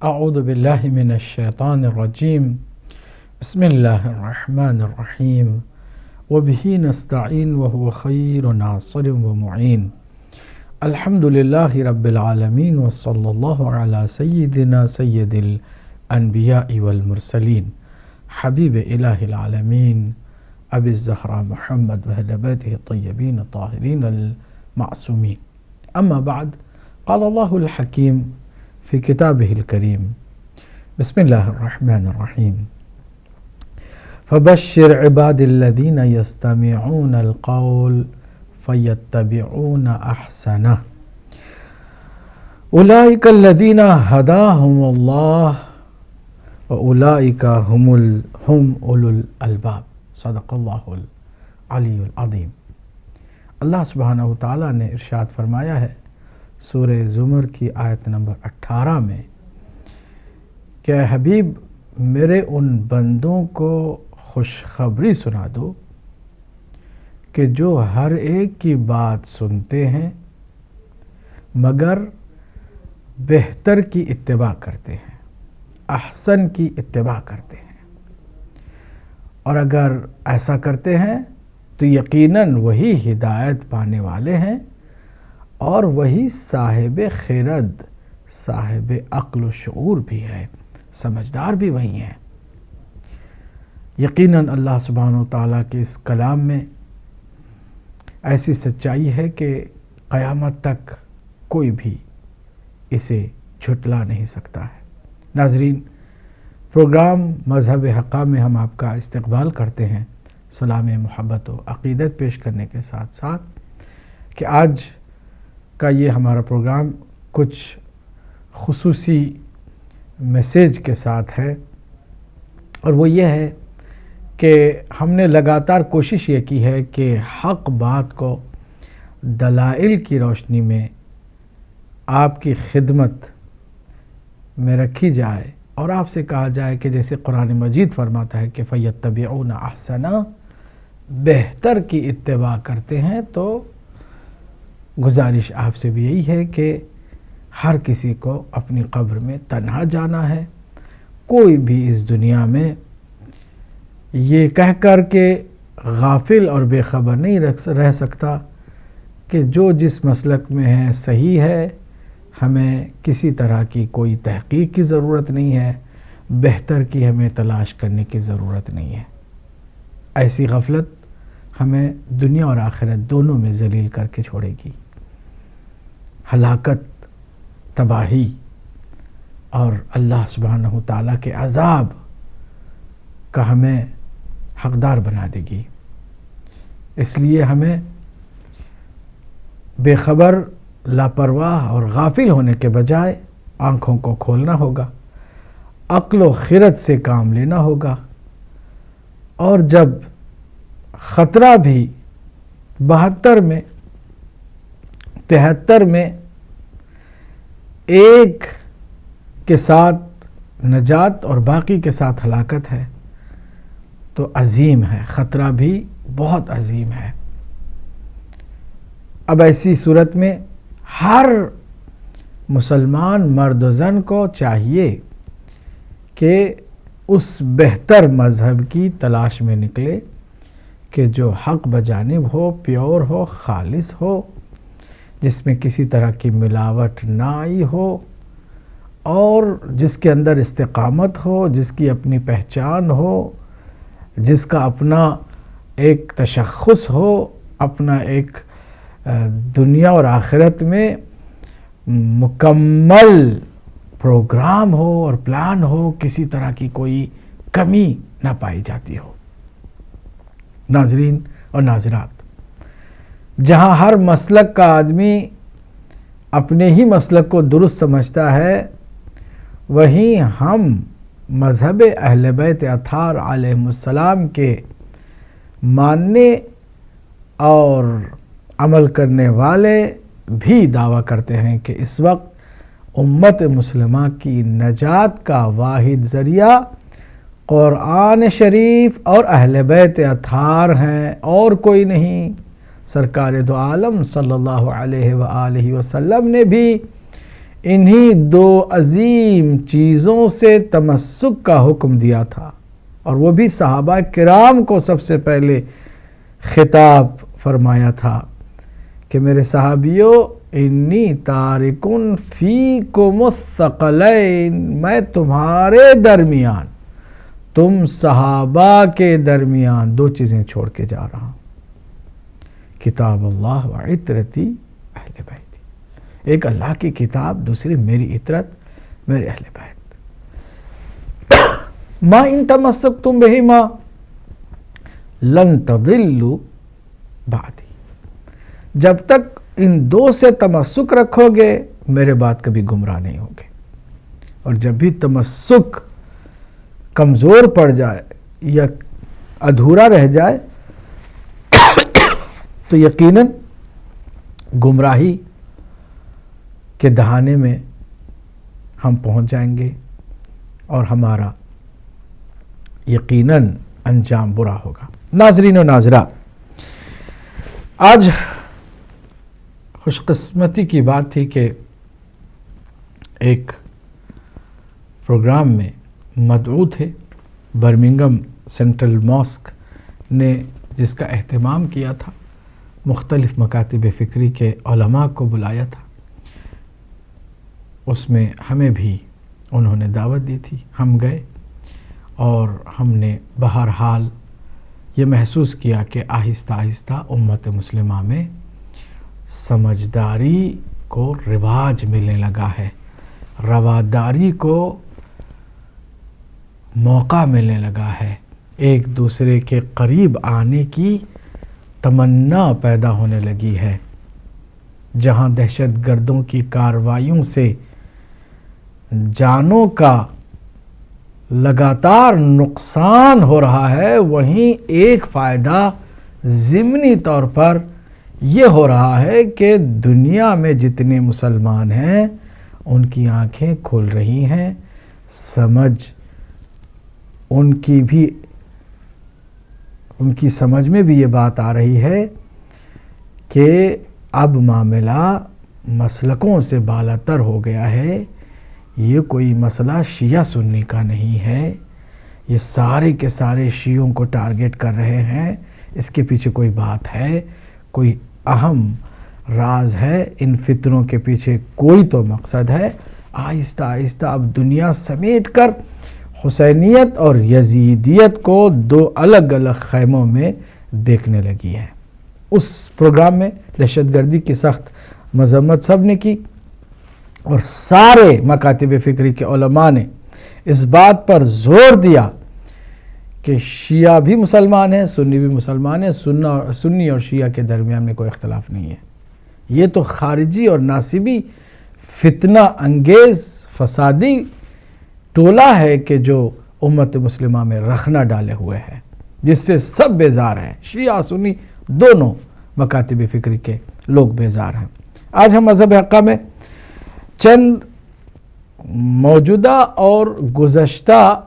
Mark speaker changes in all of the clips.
Speaker 1: اعوذ باللہ من الشیطان الرجیم بسم اللہ الرحمن الرحیم وبہ نستعین وهو خیر ناصر ومعین الحمد للہ رب العالمین وصلی اللہ علی سیدنا سید الانبیاء والمرسلین حبیب الہ العالمین ابی الزہراء محمد واہل بیتہ الطیبین الطاہرین المعصومین اما بعد قال اللہ الحکیم فی کتابہ الکریم بسم اللہ الرحمن الرحیم فبشر عباد الذین یستمعون القول فیتبعون احسنہ اولئک الذین ہداہم اللہ واولئک ہم اولو الالباب صدق اللہ العلی العظیم۔ اللہ سبحانہ وتعالی نے ارشاد فرمایا ہے سورہ زمر کی آیت نمبر 18 میں کہ اے حبیب میرے ان بندوں کو خوشخبری سنا دو کہ جو ہر ایک کی بات سنتے ہیں مگر بہتر کی اتباع کرتے ہیں، احسن کی اتباع کرتے ہیں، اور اگر ایسا کرتے ہیں تو یقیناً وہی ہدایت پانے والے ہیں اور وہی صاحب خرد، صاحب عقل و شعور بھی ہے، سمجھدار بھی وہی ہیں۔ یقیناً اللہ سبحانہ وتعالیٰ کے اس کلام میں ایسی سچائی ہے کہ قیامت تک کوئی بھی اسے جھٹلا نہیں سکتا ہے۔ ناظرین، پروگرام مذہب حقہ میں ہم آپ کا استقبال کرتے ہیں سلام محبت و عقیدت پیش کرنے کے ساتھ ساتھ کہ آج کا یہ ہمارا پروگرام کچھ خصوصی میسیج کے ساتھ ہے، اور وہ یہ ہے کہ ہم نے لگاتار کوشش یہ کی ہے کہ حق بات کو دلائل کی روشنی میں آپ کی خدمت میں رکھی جائے اور آپ سے کہا جائے کہ جیسے قرآن مجید فرماتا ہے کہ فَيَتَّبِعُونَ أَحْسَنَ، بہتر کی اتباع کرتے ہیں۔ تو گزارش آپ سے بھی یہی ہے کہ ہر کسی کو اپنی قبر میں تنہا جانا ہے، کوئی بھی اس دنیا میں یہ کہہ کر کے غافل اور بے خبر نہیں رہ سکتا کہ جو جس مسلک میں ہے صحیح ہے، ہمیں کسی طرح کی کوئی تحقیق کی ضرورت نہیں ہے، بہتر کی ہمیں تلاش کرنے کی ضرورت نہیں ہے۔ ایسی غفلت ہمیں دنیا اور آخرت دونوں میں ذلیل کر کے چھوڑے گی، ہلاکت، تباہی اور اللہ سبحانہ وتعالیٰ کے عذاب کا ہمیں حقدار بنا دے گی۔ اس لیے ہمیں بے خبر، لاپرواہ اور غافل ہونے کے بجائے آنکھوں کو کھولنا ہوگا، عقل و خرد سے کام لینا ہوگا، اور جب خطرہ بھی 72 میں 73 میں ایک کے ساتھ نجات اور باقی کے ساتھ ہلاکت ہے تو عظیم ہے، خطرہ بھی بہت عظیم ہے۔ اب ایسی صورت میں ہر مسلمان مرد و زن کو چاہیے کہ اس بہتر مذہب کی تلاش میں نکلے کہ جو حق بجانب ہو، پیور ہو، خالص ہو، جس میں کسی طرح کی ملاوٹ نہ آئی ہو، اور جس کے اندر استقامت ہو، جس کی اپنی پہچان ہو، جس کا اپنا ایک تشخص ہو، اپنا ایک دنیا اور آخرت میں مکمل پروگرام ہو اور پلان ہو، کسی طرح کی کوئی کمی نہ پائی جاتی ہو۔ ناظرین اور ناظرات، جہاں ہر مسلک کا آدمی اپنے ہی مسلک کو درست سمجھتا ہے، وہیں ہم مذہب اہل بیت اطہار علیہم السلام کے ماننے اور عمل کرنے والے بھی دعویٰ کرتے ہیں کہ اس وقت امت مسلمہ کی نجات کا واحد ذریعہ قرآن شریف اور اہل بیت اطہار ہیں، اور کوئی نہیں۔ سرکار دو عالم صلی اللہ علیہ وآلہ وسلم نے بھی انہی دو عظیم چیزوں سے تمسک کا حکم دیا تھا، اور وہ بھی صحابہ کرام کو سب سے پہلے خطاب فرمایا تھا کہ میرے صحابیوں، انی تارکن فیکم الثقلین، میں تمہارے درمیان، تم صحابہ کے درمیان دو چیزیں چھوڑ کے جا رہا ہوں، کتاب اللہ و عطرتی اہل بیتی، ایک اللہ کی کتاب، دوسری میری عطرت، میرے اہل بیت۔ ما ان تمسکتم بہما لن تضلوا بعدی، جب تک ان دو سے تمسک رکھو گے میرے بعد کبھی گمراہ نہیں ہوگے، اور جب بھی تمسک کمزور پڑ جائے یا ادھورا رہ جائے تو یقیناً گمراہی کے دہانے میں ہم پہنچ جائیں گے اور ہمارا یقیناً انجام برا ہوگا۔ ناظرین و ناظرات، آج خوش قسمتی کی بات تھی کہ ایک پروگرام میں مدعو تھے، برمنگھم سینٹرل ماسک نے جس کا اہتمام کیا تھا، مختلف مکاتب فکری کے علماء کو بلایا تھا، اس میں ہمیں بھی انہوں نے دعوت دی تھی، ہم گئے اور ہم نے بہرحال یہ محسوس کیا کہ آہستہ آہستہ امت مسلمہ میں سمجھداری کو رواج ملنے لگا ہے، رواداری کو موقع ملنے لگا ہے، ایک دوسرے کے قریب آنے کی تمنا پیدا ہونے لگی ہے۔ جہاں دہشت گردوں کی کارروائیوں سے جانوں کا لگاتار نقصان ہو رہا ہے، وہیں ایک فائدہ ضمنی طور پر یہ ہو رہا ہے کہ دنیا میں جتنے مسلمان ہیں ان کی آنکھیں کھل رہی ہیں، سمجھ ان کی سمجھ میں بھی یہ بات آ رہی ہے کہ اب معاملہ مسلکوں سے بالاتر ہو گیا ہے، یہ کوئی مسئلہ شیعہ سنی کا نہیں ہے، یہ سارے کے سارے شیعوں کو ٹارگٹ کر رہے ہیں، اس کے پیچھے کوئی بات ہے، کوئی اہم راز ہے، ان فتنوں کے پیچھے کوئی تو مقصد ہے۔ آہستہ آہستہ اب دنیا سمیٹ کر حسینیت اور یزیدیت کو دو الگ الگ خیموں میں دیکھنے لگی ہے۔ اس پروگرام میں دہشت گردی کی سخت مذمت سب نے کی، اور سارے مکاتب فکری کے علماء نے اس بات پر زور دیا کہ شیعہ بھی مسلمان ہیں، سنی بھی مسلمان ہیں، سنی اور شیعہ کے درمیان میں کوئی اختلاف نہیں ہے، یہ تو خارجی اور ناصبی فتنہ انگیز فسادی ٹولہ ہے کہ جو امت مسلمہ میں رخنہ ڈالے ہوئے ہے، جس سے سب بیزار ہیں، شیعہ سنی دونوں مکاتب فکری کے لوگ بیزار ہیں۔ آج ہم مذہب حقہ میں چند موجودہ اور گزشتہ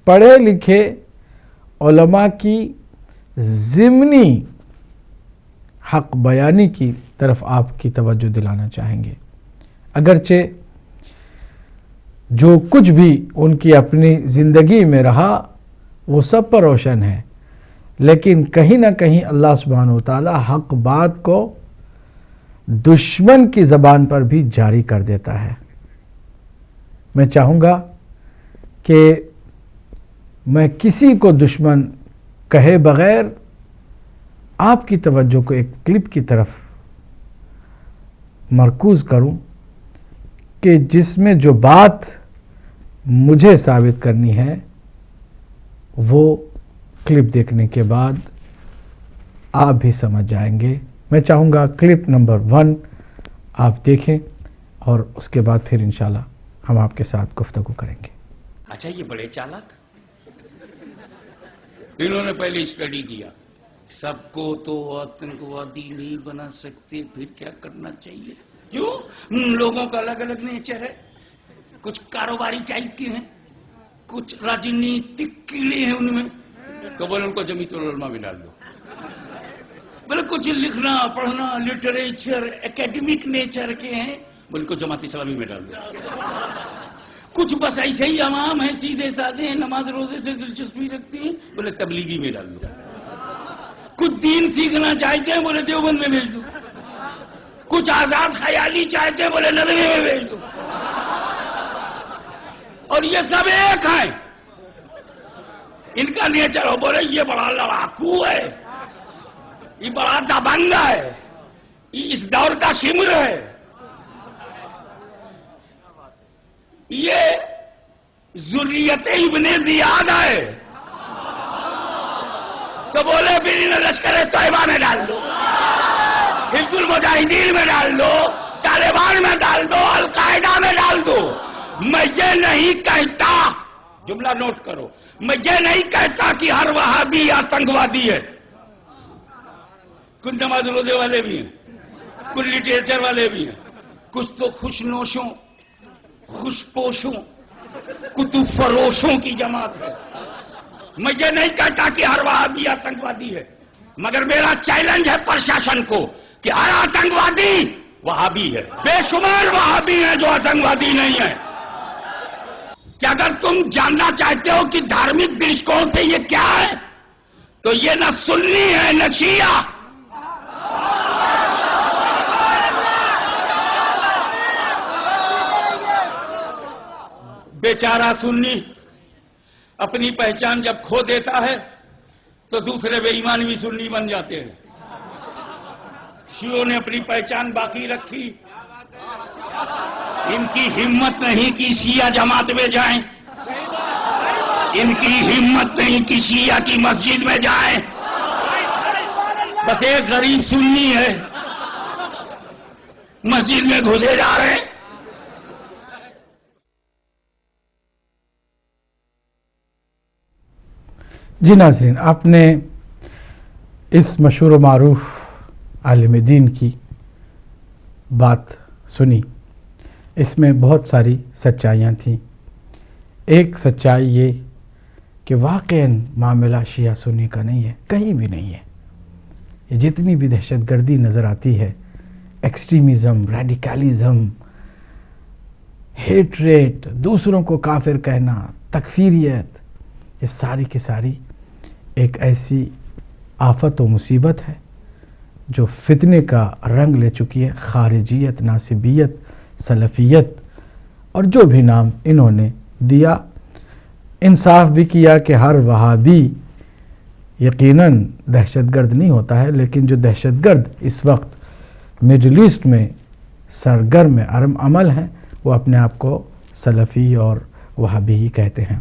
Speaker 1: پڑھے لکھے علماء کی ضمنی حق بیانی کی طرف آپ کی توجہ دلانا چاہیں گے۔ اگرچہ جو کچھ بھی ان کی اپنی زندگی میں رہا وہ سب پر روشن ہے، لیکن کہیں نہ کہیں اللہ سبحانہ وتعالی حق بات کو دشمن کی زبان پر بھی جاری کر دیتا ہے۔ میں چاہوں گا کہ میں کسی کو دشمن کہے بغیر آپ کی توجہ کو ایک کلپ کی طرف مرکوز کروں کہ جس میں جو بات مجھے ثابت کرنی ہے وہ کلپ دیکھنے کے بعد آپ بھی سمجھ جائیں گے۔ میں چاہوں گا کلپ نمبر 1 آپ دیکھیں اور اس کے بعد پھر انشاءاللہ ہم آپ کے ساتھ گفتگو کریں گے۔
Speaker 2: اچھا، یہ بڑے چالاک، انہوں نے پہلے اسٹڈی کیا، سب کو تو آتنکوادی نہیں بنا سکتے، پھر کیا کرنا چاہیے؟ کیوں؟ لوگوں کا الگ الگ نیچر ہے، کچھ کاروباری ٹائپ کے ہیں، کچھ راجنیتک کیڑے ہیں ان میں، تو بولے ان کو جمیعت العلماء میں ڈال دو۔ بولے کچھ لکھنا پڑھنا لٹریچر اکیڈمک نیچر کے ہیں، بولے کو جماعت اسلامی میں ڈال دو. کچھ بس ایسے ہی عوام ہیں سیدھے سادھے ہیں نماز روزے سے دلچسپی رکھتی ہیں, بولے تبلیغی میں ڈال دو. کچھ دین سیکھنا چاہتے ہیں, بولے دیوبند میں بھیج دو. کچھ آزاد خیالی چاہتے ہیں, بولے ندوے میں بھیج دو. اور یہ سب ایک ہیں. ان کا نیچر ہو, بولے یہ بڑا لڑاکو ہے, یہ بڑا دبنگ ہے, یہ اس دور کا شمر ہے, یہ ذریت ابن زیاد ہے. تو بولے پھر لشکر طیبہ میں ڈال دو, حزب المجاہدین میں ڈال دو, طالبان میں ڈال دو, القاعدہ میں ڈال دو. میں یہ نہیں کہتا, جملہ نوٹ کرو, میں یہ نہیں کہتا کہ ہر وہابی آتنکوادی ہے. کچھ نماز روزے والے بھی ہیں, کچھ لٹریچر والے بھی ہیں, کچھ تو خوش نوشوں, خوش پوشوں, کتب فروشوں کی جماعت ہے. میں یہ نہیں کہتا کہ ہر وہابی آتنکوادی ہے, مگر میرا چیلنج ہے پرشاسن کو کہ ہر آتنکوادی وہابی ہے. بے شمار وہابی ہیں جو آتنکوادی نہیں ہے. کہ اگر تم جاننا چاہتے ہو کہ دھارمک درشکون سے یہ کیا ہے, تو یہ نہ سنی ہے نہ شیعہ. بیچارہ سنی اپنی پہچان جب کھو دیتا ہے تو دوسرے بے ایمان بھی سنی بن جاتے ہیں. شیعوں نے اپنی پہچان باقی رکھی, ان کی ہمت نہیں کہ شیعہ جماعت میں جائیں, ان کی ہمت نہیں کہ شیعہ کی مسجد میں جائیں. بس ایک غریب سنی ہے, مسجد میں گھسے جا رہے ہیں.
Speaker 1: جی ناظرین, آپ نے اس مشہور و معروف عالم دین کی بات سنی. اس میں بہت ساری سچائیاں تھیں. ایک سچائی یہ کہ واقعاً معاملہ شیعہ سنی کا نہیں ہے, کہیں بھی نہیں ہے. یہ جتنی بھی دہشت گردی نظر آتی ہے, ایکسٹریمزم, ریڈیکلزم, ہیٹریٹ, دوسروں کو کافر کہنا, تکفیریت, یہ ساری کی ساری ایک ایسی آفت و مصیبت ہے جو فتنے کا رنگ لے چکی ہے. خارجیت, ناصبیت, سلفیت اور جو بھی نام انہوں نے دیا. انصاف بھی کیا کہ ہر وہابی یقیناً دہشت گرد نہیں ہوتا ہے, لیکن جو دہشت گرد اس وقت مڈل ایسٹ میں سرگرم عمل ہیں وہ اپنے آپ کو سلفی اور وہابی ہی کہتے ہیں.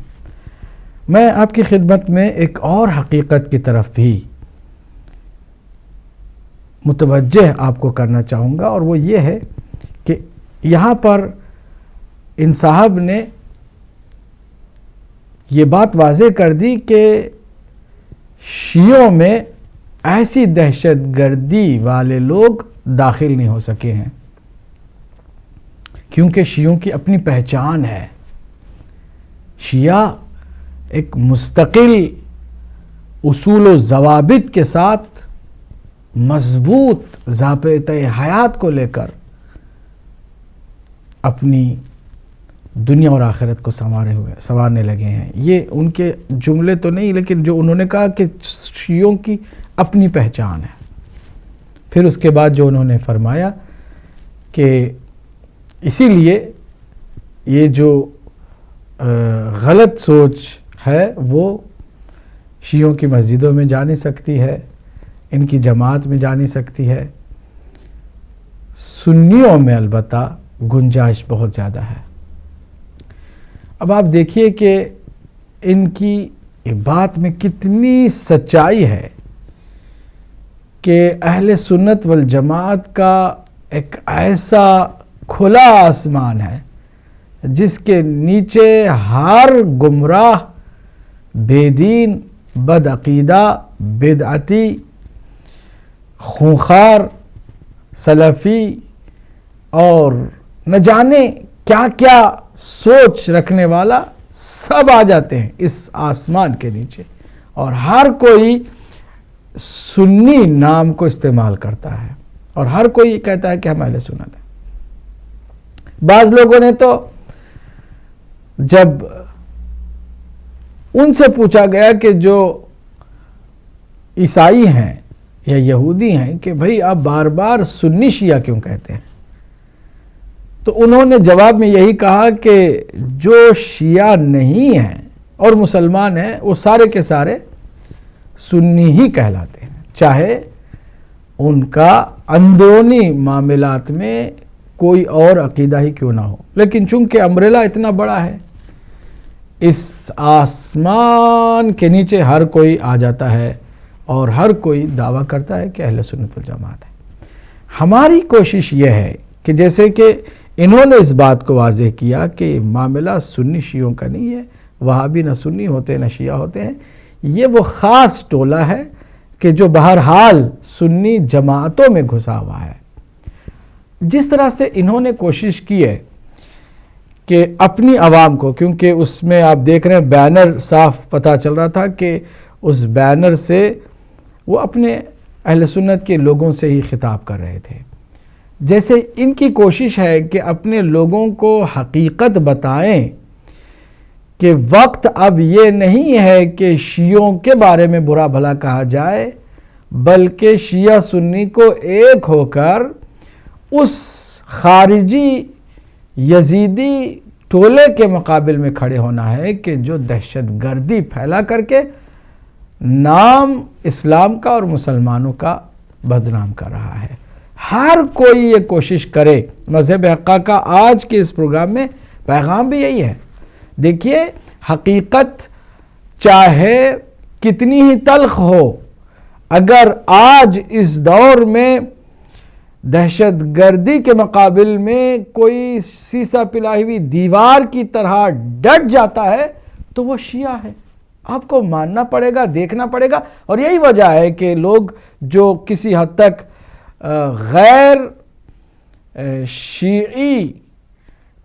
Speaker 1: میں آپ کی خدمت میں ایک اور حقیقت کی طرف بھی متوجہ آپ کو کرنا چاہوں گا, اور وہ یہ ہے کہ یہاں پر ان صاحب نے یہ بات واضح کر دی کہ شیعوں میں ایسی دہشت گردی والے لوگ داخل نہیں ہو سکے ہیں کیونکہ شیعوں کی اپنی پہچان ہے. شیعہ ایک مستقل اصول و ضوابط کے ساتھ مضبوط ضابطۂ حیات کو لے کر اپنی دنیا اور آخرت کو سنوارنے لگے ہیں. یہ ان کے جملے تو نہیں, لیکن جو انہوں نے کہا کہ شیعوں کی اپنی پہچان ہے. پھر اس کے بعد جو انہوں نے فرمایا کہ اسی لیے یہ جو غلط سوچ ہے وہ شیعوں کی مسجدوں میں جا نہیں سکتی ہے, ان کی جماعت میں جا نہیں سکتی ہے. سنیوں میں البتہ گنجائش بہت زیادہ ہے. اب آپ دیکھیے کہ ان کی بات میں کتنی سچائی ہے کہ اہل سنت والجماعت کا ایک ایسا کھلا آسمان ہے جس کے نیچے ہر گمراہ, بے دین, بدعقیدہ, بدعتی, خونخوار, سلفی اور نہ جانے کیا کیا سوچ رکھنے والا سب آ جاتے ہیں اس آسمان کے نیچے, اور ہر کوئی سنی نام کو استعمال کرتا ہے اور ہر کوئی کہتا ہے کہ ہم اہل سنت ہیں. بعض لوگوں نے تو جب ان سے پوچھا گیا کہ جو عیسائی ہیں یا یہودی ہیں کہ بھئی آپ بار بار سنی شیعہ کیوں کہتے ہیں، تو انہوں نے جواب میں یہی کہا کہ جو شیعہ نہیں ہیں اور مسلمان ہیں وہ سارے کے سارے سنی ہی کہلاتے ہیں، چاہے ان کا اندرونی معاملات میں کوئی اور عقیدہ ہی کیوں نہ ہو۔ لیکن چونکہ امبریلا اتنا بڑا ہے، اس آسمان کے نیچے ہر کوئی آ جاتا ہے اور ہر کوئی دعویٰ کرتا ہے کہ اہل سنت والجماعت ہے۔ ہماری کوشش یہ ہے کہ جیسے کہ انہوں نے اس بات کو واضح کیا کہ معاملہ سنی شیعوں کا نہیں ہے، وہاں بھی نہ سنی ہوتے نہ شیعہ ہوتے ہیں، یہ وہ خاص ٹولہ ہے کہ جو بہرحال سنی جماعتوں میں گھسا ہوا ہے۔ جس طرح سے انہوں نے کوشش کی ہے کہ اپنی عوام کو، کیونکہ اس میں آپ دیکھ رہے ہیں بینر صاف پتہ چل رہا تھا کہ اس بینر سے وہ اپنے اہل سنت کے لوگوں سے ہی خطاب کر رہے تھے، جیسے ان کی کوشش ہے کہ اپنے لوگوں کو حقیقت بتائیں کہ وقت اب یہ نہیں ہے کہ شیعوں کے بارے میں برا بھلا کہا جائے، بلکہ شیعہ سنی کو ایک ہو کر اس خارجی یزیدی ٹولے کے مقابل میں کھڑے ہونا ہے کہ جو دہشت گردی پھیلا کر کے نام اسلام کا اور مسلمانوں کا بدنام کر رہا ہے۔ ہر کوئی یہ کوشش کرے۔ مذہب حقہ کا آج کے اس پروگرام میں پیغام بھی یہی ہے۔ دیکھیے، حقیقت چاہے کتنی ہی تلخ ہو، اگر آج اس دور میں دہشت گردی کے مقابل میں کوئی سیسا پلائی ہوئی دیوار کی طرح ڈٹ جاتا ہے تو وہ شیعہ ہے۔ آپ کو ماننا پڑے گا، دیکھنا پڑے گا، اور یہی وجہ ہے کہ لوگ جو کسی حد تک غیر شیعی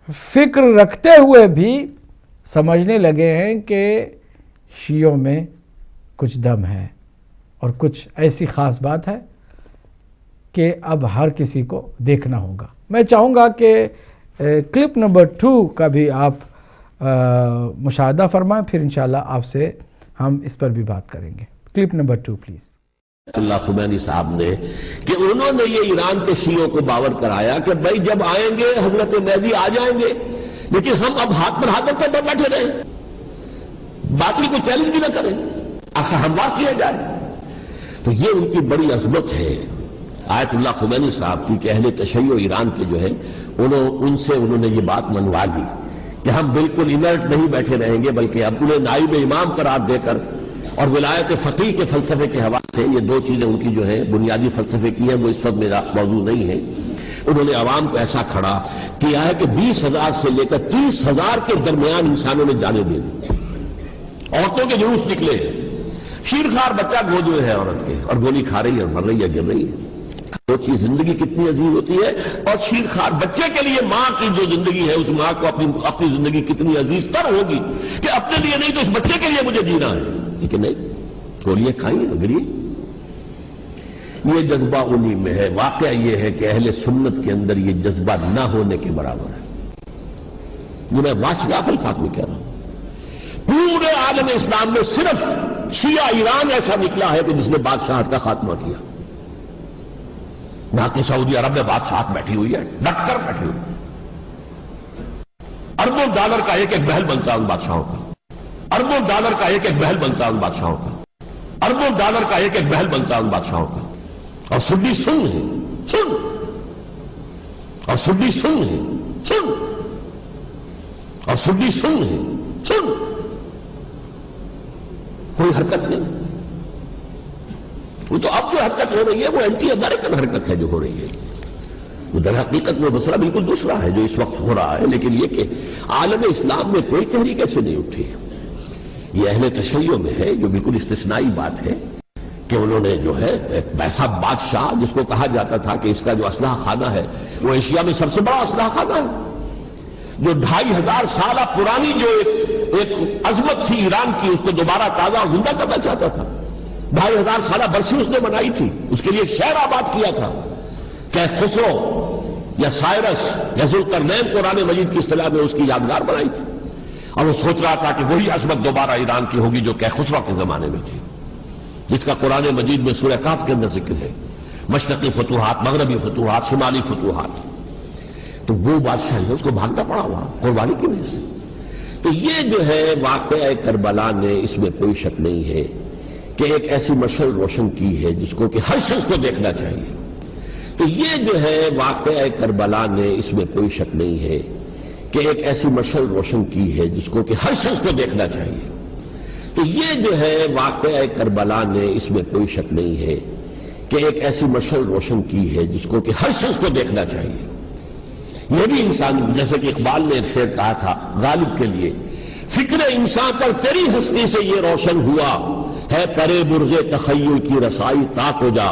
Speaker 1: فکر رکھتے ہوئے بھی سمجھنے لگے ہیں کہ شیعوں میں کچھ دم ہے اور کچھ ایسی خاص بات ہے کہ اب ہر کسی کو دیکھنا ہوگا۔ میں چاہوں گا کہ کلپ نمبر 2 کا بھی آپ مشاہدہ فرمائیں، پھر انشاءاللہ آپ سے ہم اس پر بھی بات کریں گے۔ Clip number 2 please.
Speaker 3: Allah Khomeini صاحب نے کہ انہوں نے یہ ایران کے شیعوں کو باور کرایا کہ بھائی جب آئیں گے حضرت مہدی آ جائیں گے، لیکن ہم اب ہاتھ پر ہاتھ رکھ کر بیٹھے رہیں، باقی کو چیلنج بھی نہ کریں، ایسا ہموار کیا جائے۔ تو یہ ان کی بڑی عظمت ہے آیت اللہ خمینی صاحب کی کہ اہل تشیع ایران کے جو ہے ان سے انہوں نے یہ بات منوا لی کہ ہم بالکل انرٹ نہیں بیٹھے رہیں گے، بلکہ اب انہیں نائب امام قرار دے کر اور ولایت فقیہ کے فلسفے کے حوالے سے، یہ 2 چیزیں ان کی جو ہے بنیادی فلسفے کی ہیں، وہ اس وقت میرا موضوع نہیں ہے، انہوں نے عوام کو ایسا کھڑا کیا ہے کہ 20,000 سے لے کر 30,000 کے درمیان انسانوں نے جانے دی، عورتوں کے جلوس نکلے، شیرخوار بچہ گود میں ہے عورت کے اور گولی کھا رہی ہے اور مر رہی ہے، گر رہی ہے۔ وہ چیز زندگی کتنی عظیم ہوتی ہے، اور شیرخوار بچے کے لیے ماں کی جو زندگی ہے، اس ماں کو اپنی زندگی کتنی عزیز تر ہوگی کہ اپنے لیے نہیں تو اس بچے کے لیے مجھے جینا ہے، لیکن نہیں، گولیاں کھائیں گریے۔ یہ جذبہ انہی میں ہے۔ واقعہ یہ ہے کہ اہل سنت کے اندر یہ جذبہ نہ ہونے کے برابر ہے، جو میں واشیاف الفاظ میں کہہ رہا ہوں۔ پورے عالم اسلام میں صرف شیعہ ایران ایسا نکلا ہے کہ جس نے بادشاہت کا خاتمہ کیا۔ باقی سعودی عرب میں بادشاہت بیٹھی ہوئی ہے، ڈٹ کر بیٹھی ہوئی، اربوں ڈالر کا ایک ایک محل بنتا ہے ان بادشاہوں کا، اربوں ڈالر کا ایک ایک محل بنتا ہے ان بادشاہوں کا، اربوں ڈالر کا ایک ایک محل بنتا ہے ان بادشاہوں کا، اور سنی سن ہے، سن، اور سنی سن ہے، سن، اور سنی سن ہے، سن، کوئی حرکت نہیں۔ وہ تو اب جو حرکت ہو رہی ہے وہ اینٹی امریکن حرکت ہے جو ہو رہی ہے، وہ در حقیقت میں مسئلہ بالکل دوسرا ہے جو اس وقت ہو رہا ہے، لیکن یہ کہ عالم اسلام میں کوئی تحریک ایسے نہیں اٹھی۔ یہ اہل تشیع میں ہے، جو بالکل استثنائی بات ہے کہ انہوں نے جو ہے ایک ایسا بادشاہ جس کو کہا جاتا تھا کہ اس کا جو اسلحہ خانہ ہے وہ ایشیا میں سب سے بڑا اسلحہ خانہ ہے، جو 2500 سالہ پرانی جو ایک عظمت تھی ایران کی، اس کو دوبارہ تازہ اور زندہ کرنا چاہتا تھا۔ 2500 سالہ برسی اس نے بنائی تھی، اس کے لیے ایک شہر آباد کیا تھا کہ خسرو یا سائرس یا ذوالقرنین قرآن مجید کی اصطلاح میں اس کی یادگار بنائی تھی، اور وہ سوچ رہا تھا کہ وہی عظمت دوبارہ ایران کی ہوگی جو کیخسرو کے زمانے میں تھی، جس کا قرآن مجید میں سورہ کہف کے اندر ذکر ہے، مشرقی فتوحات، مغربی فتوحات، شمالی فتوحات۔ تو وہ بادشاہ ہے، اس کو بھاگنا پڑا وہاں قربانی کی وجہ سے۔ تو یہ جو ہے واقعہ کربلا نے، اس میں کوئی شک نہیں ہے کہ ایک ایسی مشعل روشن کی ہے جس کو کہ ہر شخص کو دیکھنا چاہیے۔ تو یہ جو ہے واقعہ کربلا نے، اس میں کوئی شک نہیں ہے کہ ایک ایسی مشعل روشن کی ہے جس کو کہ ہر شخص کو دیکھنا چاہیے۔ تو یہ جو ہے واقعہ کربلا نے، اس میں کوئی شک نہیں ہے کہ ایک ایسی مشعل روشن کی ہے جس کو کہ ہر شخص کو دیکھنا چاہیے۔ یہ بھی انسان، جیسے کہ اقبال نے ایک شعر کہا تھا غالب کے لیے، فکر انسان پر تیری ہستی سے یہ روشن ہوا ہے، پرے برغ تخیل کی رسائی تاک ہو جا۔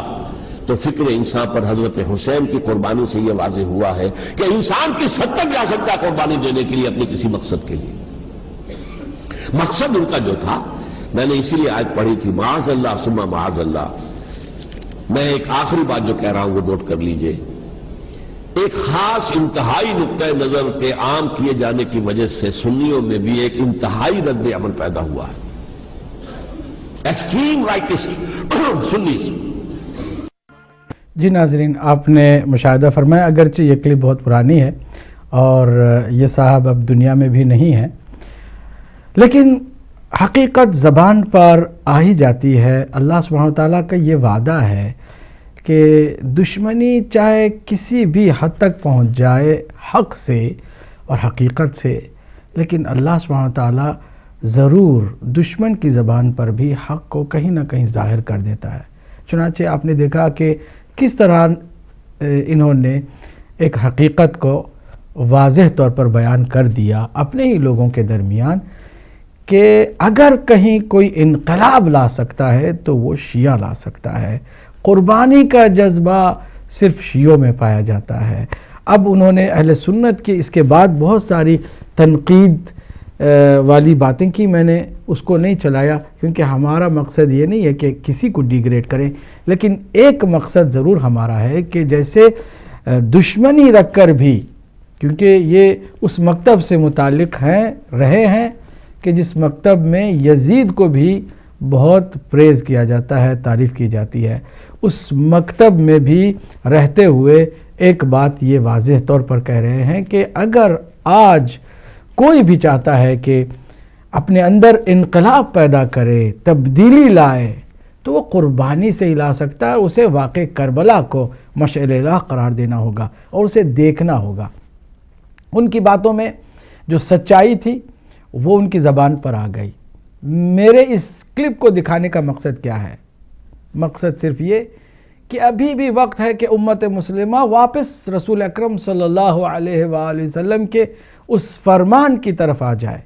Speaker 3: تو فکر انسان پر حضرت حسین کی قربانی سے یہ واضح ہوا ہے کہ انسان کس حد تک جا سکتا ہے قربانی دینے کے لیے اپنے کسی مقصد کے لیے۔ مقصد ان کا جو تھا، میں نے اسی لیے آیت پڑھی تھی، معاذ اللہ ثم معاذ اللہ۔ میں ایک آخری بات جو کہہ رہا ہوں وہ نوٹ کر لیجئے، ایک خاص انتہائی نقطۂ نظر کے عام کیے جانے کی وجہ سے سنیوں میں بھی ایک انتہائی رد عمل پیدا ہوا ہے، ایکسٹریم رائٹسٹ سنیز۔
Speaker 1: جی ناظرین، آپ نے مشاہدہ فرمایا، اگرچہ یہ کلپ بہت پرانی ہے اور یہ صاحب اب دنیا میں بھی نہیں ہے، لیکن حقیقت زبان پر آ ہی جاتی ہے۔ اللہ سبحانہ وتعالیٰ کا یہ وعدہ ہے کہ دشمنی چاہے کسی بھی حد تک پہنچ جائے حق سے اور حقیقت سے، لیکن اللہ سبحانہ وتعالیٰ ضرور دشمن کی زبان پر بھی حق کو کہیں نہ کہیں ظاہر کر دیتا ہے۔ چنانچہ آپ نے دیکھا کہ کس طرح انہوں نے ایک حقیقت کو واضح طور پر بیان کر دیا اپنے ہی لوگوں کے درمیان کہ اگر کہیں کوئی انقلاب لا سکتا ہے تو وہ شیعہ لا سکتا ہے۔ قربانی کا جذبہ صرف شیعوں میں پایا جاتا ہے۔ اب انہوں نے اہل سنت کی اس کے بعد بہت ساری تنقید والی باتیں کی، میں نے اس کو نہیں چلایا کیونکہ ہمارا مقصد یہ نہیں ہے کہ کسی کو ڈیگریڈ کریں، لیکن ایک مقصد ضرور ہمارا ہے کہ جیسے دشمنی رکھ کر بھی، کیونکہ یہ اس مکتب سے متعلق رہے ہیں کہ جس مکتب میں یزید کو بھی بہت پریز کیا جاتا ہے، تعریف کی جاتی ہے، اس مکتب میں بھی رہتے ہوئے ایک بات یہ واضح طور پر کہہ رہے ہیں کہ اگر آج کوئی بھی چاہتا ہے کہ اپنے اندر انقلاب پیدا کرے، تبدیلی لائے، تو وہ قربانی سے ہی لا سکتا ہے۔ اسے واقع کربلا کو مشعل راہ قرار دینا ہوگا اور اسے دیکھنا ہوگا۔ ان کی باتوں میں جو سچائی تھی وہ ان کی زبان پر آ گئی۔ میرے اس کلپ کو دکھانے کا مقصد کیا ہے؟ مقصد صرف یہ کہ ابھی بھی وقت ہے کہ امت مسلمہ واپس رسول اکرم صلی اللہ علیہ وآلہ وسلم کے اس فرمان کی طرف آ جائے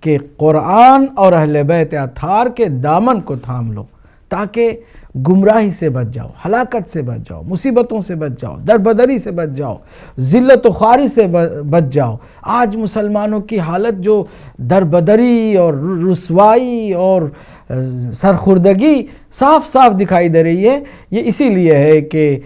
Speaker 1: کہ قرآن اور اہل بیت اطہار کے دامن کو تھام لو، تاکہ گمراہی سے بچ جاؤ، ہلاکت سے بچ جاؤ، مصیبتوں سے بچ جاؤ، دربدری سے بچ جاؤ، ذلت و خواری سے بچ جاؤ۔ آج مسلمانوں کی حالت جو دربدری اور رسوائی اور سرخوردگی صاف صاف دکھائی دے رہی ہے، یہ اسی لیے ہے کہ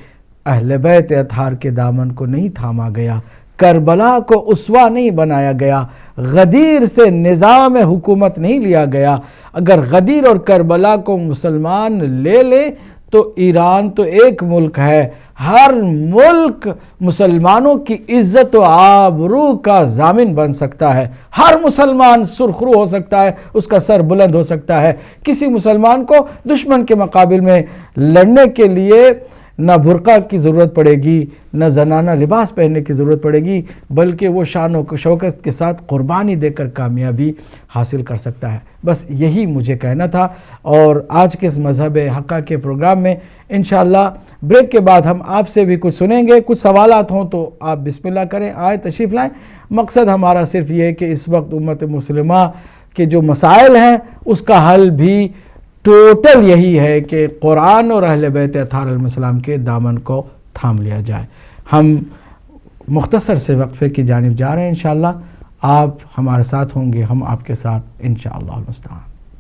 Speaker 1: اہل بیت اطہار کے دامن کو نہیں تھاما گیا، کربلا کو اسوہ نہیں بنایا گیا، غدیر سے نظام حکومت نہیں لیا گیا۔ اگر غدیر اور کربلا کو مسلمان لے لے تو ایران تو ایک ملک ہے، ہر ملک مسلمانوں کی عزت و آبرو کا ضامن بن سکتا ہے، ہر مسلمان سرخرو ہو سکتا ہے، اس کا سر بلند ہو سکتا ہے۔ کسی مسلمان کو دشمن کے مقابل میں لڑنے کے لیے نہ برقع کی ضرورت پڑے گی، نہ زنانہ لباس پہننے کی ضرورت پڑے گی، بلکہ وہ شان و شوکت کے ساتھ قربانی دے کر کامیابی حاصل کر سکتا ہے۔ بس یہی مجھے کہنا تھا، اور آج کے اس مذہب حقہ کے پروگرام میں انشاءاللہ بریک کے بعد ہم آپ سے بھی کچھ سنیں گے۔ کچھ سوالات ہوں تو آپ بسم اللہ کریں، آئے تشریف لائیں۔ مقصد ہمارا صرف یہ ہے کہ اس وقت امت مسلمہ کے جو مسائل ہیں اس کا حل بھی ٹوٹل یہی ہے کہ قرآن اور اہل بیت اطہار علیہ السلام کے دامن کو تھام لیا جائے۔ ہم مختصر سے وقفے کی جانب جا رہے ہیں، انشاءاللہ آپ ہمارے ساتھ ہوں گے، ہم آپ کے ساتھ انشاءاللہ المستعان۔